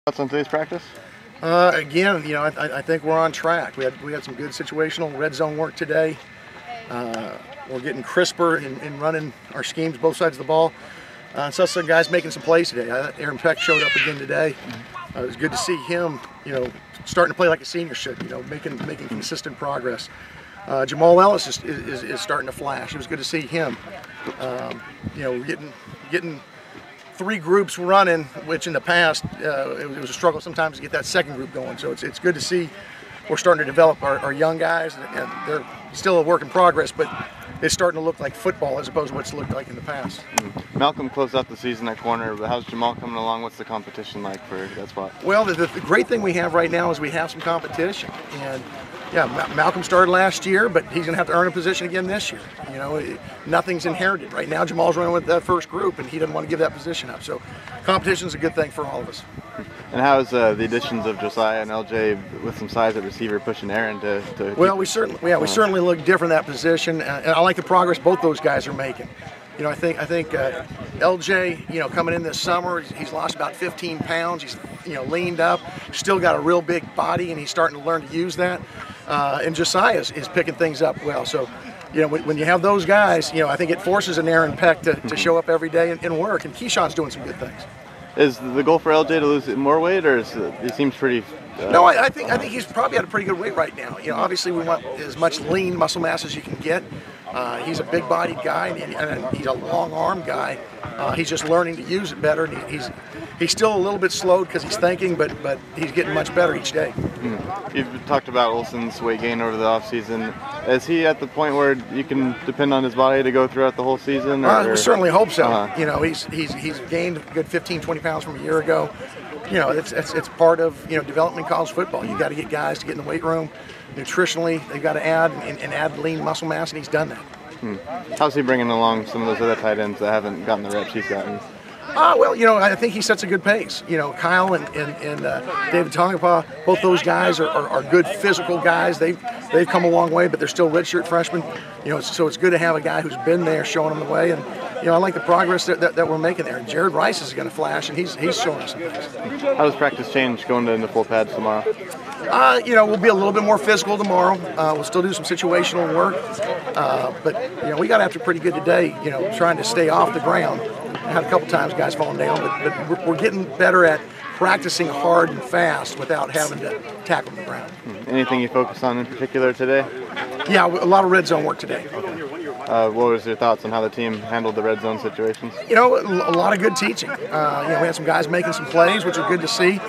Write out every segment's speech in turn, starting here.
Thoughts on today's practice? Again, I think we're on track. We had some good situational red zone work today. We're getting crisper in running our schemes both sides of the ball. So some guys making some plays today. Aaron Peck showed up again today. It was good to see him, starting to play like a senior should, making consistent progress. Jamal Ellis is starting to flash. It was good to see him. Getting three groups running, which in the past it was a struggle sometimes to get that second group going. So it's good to see we're starting to develop our young guys, and they're still a work in progress, but it's starting to look like football as opposed to what's looked like in the past. Malcolm closed out the season at corner, but how's Jamal coming along? What's the competition like for that spot? Well, the great thing we have right now is we have some competition. And yeah, Malcolm started last year, but he's going to have to earn a position again this year. Nothing's inherited. Right now, Jamal's running with that first group, and he doesn't want to give that position up. So competition is a good thing for all of us. And how is the additions of Josiah and LJ with some size at receiver pushing Aaron to Well, we certainly look different in that position, and I like the progress both those guys are making. I think LJ, coming in this summer, he's lost about 15 pounds. He's leaned up, still got a real big body, and he's starting to learn to use that. And Josiah is picking things up well. So, when you have those guys, I think it forces an Aaron Peck to show up every day and work. And Keyshawn's doing some good things. Is the goal for LJ to lose more weight, or he seems pretty? No, I think he's probably at a pretty good weight right now. Obviously we want as much lean muscle mass as you can get. He's a big-bodied guy, and he's a long-arm guy. He's just learning to use it better. And he's still a little bit slowed because he's thinking, but he's getting much better each day. You've talked about Olsen's weight gain over the offseason. Is he at the point where you can depend on his body to go throughout the whole season? We certainly hope so. He's gained a good 15, 20 pounds from a year ago. It's part of development in college football. You got to get guys to get in the weight room. Nutritionally, they've got to add and add lean muscle mass, and he's done that. How's he bringing along some of those other tight ends that haven't gotten the reps he's gotten? Well, I think he sets a good pace. Kyle and David Tongapaw, both those guys are good physical guys. They've come a long way, but they're still redshirt freshmen. So it's good to have a guy who's been there showing them the way. And I like the progress that we're making there. And Jared Rice is going to flash, and he's showing us some things. How does practice change going into full pads tomorrow? We'll be a little bit more physical tomorrow. We'll still do some situational work, but we got after pretty good today. Trying to stay off the ground. I had a couple times guys falling down, but we're getting better at practicing hard and fast without having to tackle the ground. Anything you focus on in particular today? Yeah, a lot of red zone work today. What was your thoughts on how the team handled the red zone situations? A lot of good teaching. We had some guys making some plays, which are good to see.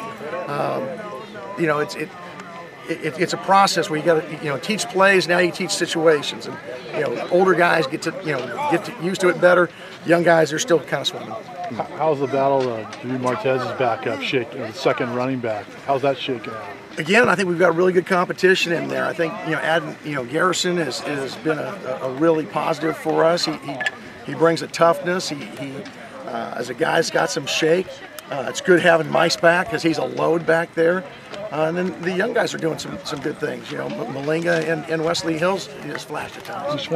It's a process where you got to teach plays. Now you teach situations, and older guys get used to it better. Young guys are still kind of swimming. How's the battle of Drew Martez's backup shaking? The second running back. How's that shaking out? Again, I think we've got really good competition in there. I think adding Garrison has been a really positive for us. He brings a toughness. He as a guy's got some shake. It's good having Mice back because he's a load back there. And then the young guys are doing some good things. Malinga and Wesley Hills just flashed at times.